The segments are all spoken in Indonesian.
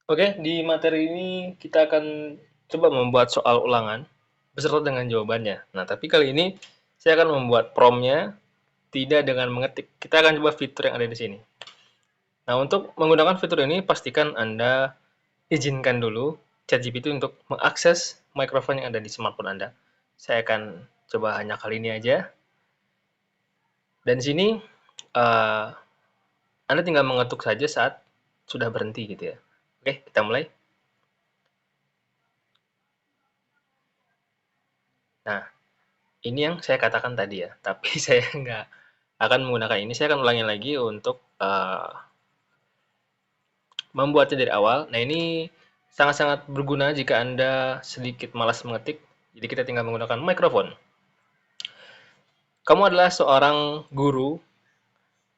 Oke, di materi ini kita akan coba membuat soal ulangan beserta dengan jawabannya. Nah, tapi kali ini saya akan membuat prompt-nya tidak dengan mengetik. Kita akan coba fitur yang ada di sini. Nah, untuk menggunakan fitur ini, pastikan Anda izinkan dulu ChatGPT untuk mengakses mikrofon yang ada di smartphone Anda. Saya akan coba hanya kali ini aja. Dan di sini, uh, Anda tinggal mengetuk saja saat sudah berhenti gitu ya. Oke, kita mulai. Nah, ini yang saya katakan tadi ya, tapi saya nggak akan menggunakan ini. Saya akan ulangi lagi untuk membuatnya dari awal. Nah, ini sangat-sangat berguna jika Anda sedikit malas mengetik. Jadi kita tinggal menggunakan mikrofon. Kamu adalah seorang guru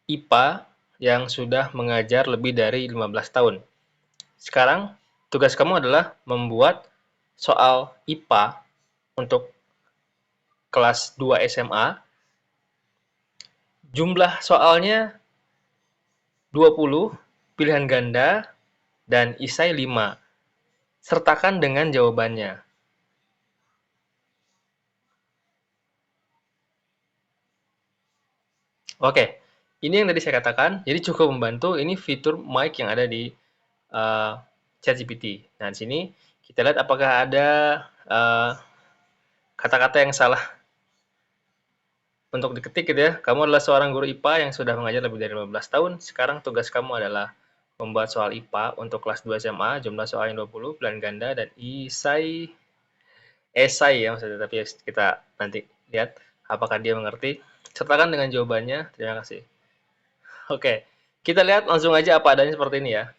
IPA yang sudah mengajar lebih dari 15 tahun. Sekarang, tugas kamu adalah membuat soal IPA untuk kelas 2 SMA. Jumlah soalnya 20, pilihan ganda, dan isai 5. Sertakan dengan jawabannya. Oke, ini yang tadi saya katakan. Jadi cukup membantu. Ini fitur mic yang ada di uh, ChatGPT. Nah, di sini kita lihat apakah ada kata-kata yang salah untuk diketik gitu ya. Kamu adalah seorang guru IPA yang sudah mengajar lebih dari 15 tahun. Sekarang tugas kamu adalah membuat soal IPA untuk kelas 2 SMA, jumlah soalnya 20, pilihan ganda, dan esai ya maksudnya. Tapi kita nanti lihat apakah dia mengerti. Sertakan dengan jawabannya. Terima kasih. Oke, kita lihat langsung aja apa adanya seperti ini ya.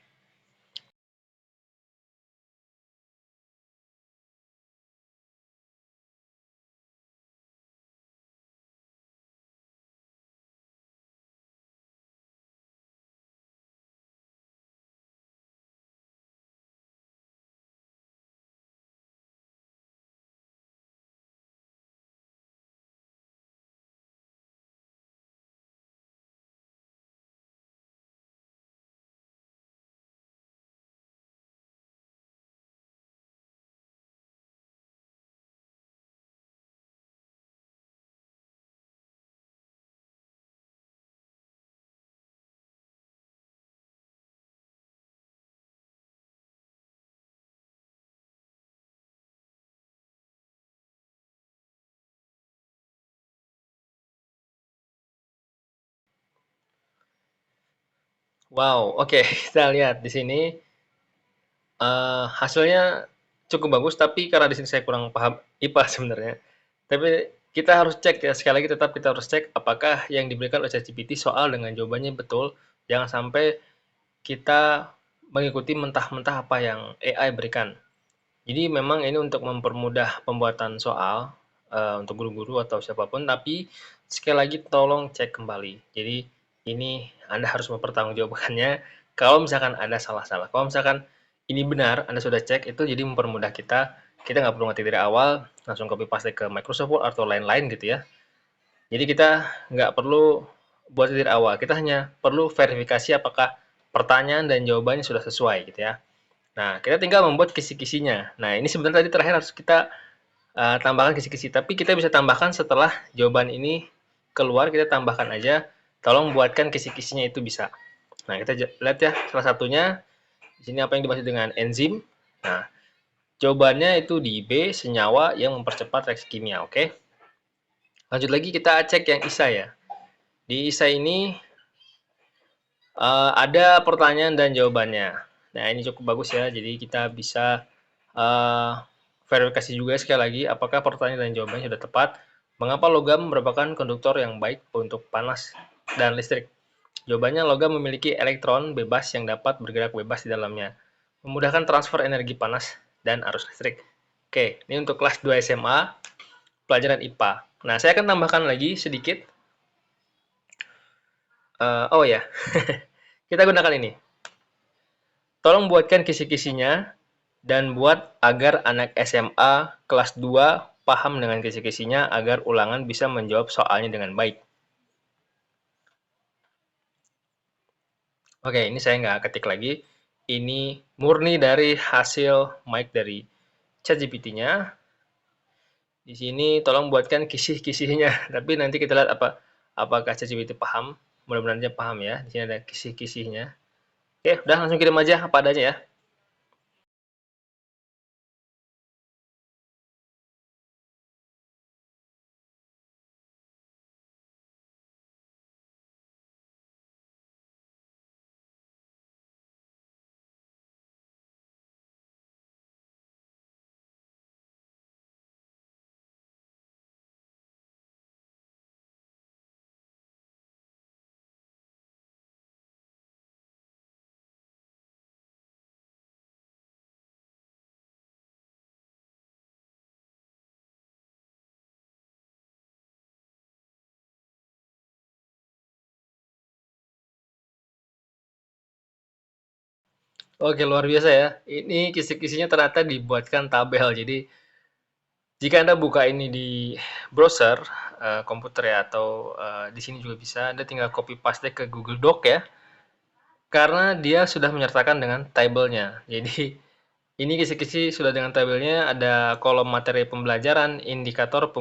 Wow, oke, kita lihat di sini hasilnya cukup bagus, tapi karena di sini saya kurang paham IPA sebenarnya. Tapi kita harus cek ya, sekali lagi tetap kita harus cek apakah yang diberikan oleh ChatGPT soal dengan jawabannya betul. Jangan sampai kita mengikuti mentah-mentah apa yang AI berikan. Jadi memang ini untuk mempermudah pembuatan soal untuk guru-guru atau siapapun, tapi sekali lagi tolong cek kembali. Jadi ini Anda harus mempertanggungjawabkannya kalau misalkan ada salah-salah. Kalau misalkan ini benar, Anda sudah cek, itu jadi mempermudah kita. Kita nggak perlu ngetik dari awal, langsung copy paste ke Microsoft Word atau lain-lain gitu ya. Jadi kita nggak perlu buat dari awal. Kita hanya perlu verifikasi apakah pertanyaan dan jawabannya sudah sesuai gitu ya. Nah, kita tinggal membuat kisi-kisinya. Nah, ini sebenarnya tadi terakhir harus kita tambahkan kisi-kisi, tapi kita bisa tambahkan setelah jawaban ini keluar, kita tambahkan aja. Tolong buatkan kisi-kisinya itu bisa. Nah, kita lihat ya salah satunya di sini apa yang dimaksud dengan enzim. Nah, jawabannya itu di B, senyawa yang mempercepat reaksi kimia. Oke. Lanjut lagi kita cek yang ISA ya. Di ISA ini ada pertanyaan dan jawabannya. Nah, ini cukup bagus ya. Jadi kita bisa uh, verifikasi juga sekali lagi apakah pertanyaan dan jawabannya sudah tepat. Mengapa logam merupakan konduktor yang baik untuk panas dan listrik? Jawabannya, logam memiliki elektron bebas yang dapat bergerak bebas di dalamnya, memudahkan transfer energi panas dan arus listrik. Oke, ini untuk kelas 2 SMA, pelajaran IPA. Nah, saya akan tambahkan lagi sedikit. Oh ya, kita gunakan ini. Tolong buatkan kisi-kisinya dan buat agar anak SMA kelas 2 paham dengan kisi-kisinya agar ulangan bisa menjawab soalnya dengan baik. Oke, ini saya nggak ketik lagi. ini murni dari hasil mic dari ChatGPT-nya. Di sini tolong buatkan kisih-kisihnya. Tapi nanti kita lihat apakah ChatGPT paham. Mudah-mudahan dia paham ya. Di sini ada kisih-kisihnya. Oke, udah langsung kirim aja apa adanya ya. Oke, luar biasa ya. Ini kisi-kisinya ternyata dibuatkan tabel. Jadi, jika Anda buka ini di browser, komputer ya, atau di sini juga bisa, Anda tinggal copy paste ke Google Doc ya, karena dia sudah menyertakan dengan tabelnya. Jadi, ini kisi-kisi sudah dengan tabelnya, ada kolom materi pembelajaran, indikator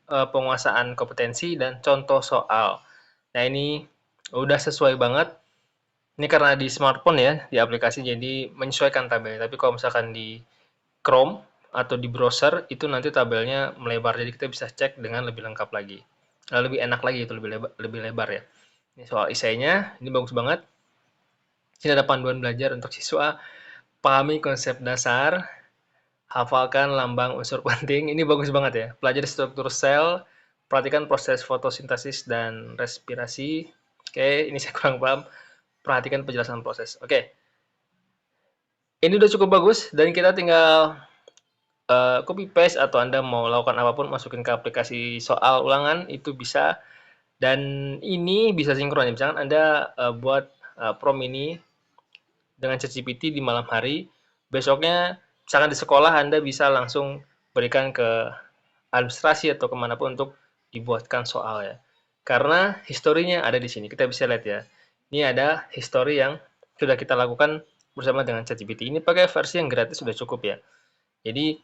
penguasaan kompetensi, dan contoh soal. Nah, ini udah sesuai banget. Ini karena di smartphone ya, di aplikasi, jadi menyesuaikan tabelnya. Tapi kalau misalkan di Chrome atau di browser, itu nanti tabelnya melebar. Jadi kita bisa cek dengan lebih lengkap lagi. Lebih enak lagi, itu lebih lebar ya. Ini soal esainya, ini bagus banget. Sini ada panduan belajar untuk siswa. Pahami konsep dasar, hafalkan lambang unsur penting. Ini bagus banget ya. Pelajari struktur sel, perhatikan proses fotosintesis dan respirasi. Oke, ini saya kurang paham. Perhatikan penjelasan proses. Oke, ini udah cukup bagus dan kita tinggal copy paste atau Anda mau lakukan apapun masukin ke aplikasi soal ulangan itu bisa, dan ini bisa sinkron ya. Misalkan Anda buat prompt ini dengan ChatGPT di malam hari, besoknya misalkan di sekolah Anda bisa langsung berikan ke administrasi atau kemanapun untuk dibuatkan soal ya. Karena historinya ada di sini, kita bisa lihat ya. Ini ada history yang sudah kita lakukan bersama dengan ChatGPT. Ini pakai versi yang gratis sudah cukup ya. Jadi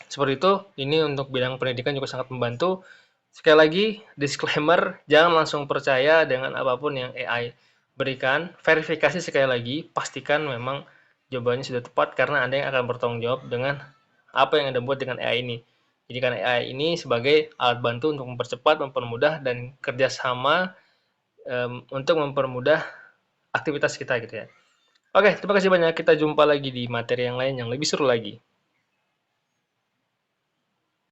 seperti itu, ini untuk bidang pendidikan juga sangat membantu. Sekali lagi, disclaimer, jangan langsung percaya dengan apapun yang AI berikan. Verifikasi sekali lagi, pastikan memang jawabannya sudah tepat karena Anda yang akan bertanggung jawab dengan apa yang Anda buat dengan AI ini. Jadi karena AI ini sebagai alat bantu untuk mempercepat, mempermudah, dan kerjasama untuk mempermudah aktivitas kita gitu ya. Oke, terima kasih banyak. Kita jumpa lagi di materi yang lain yang lebih seru lagi.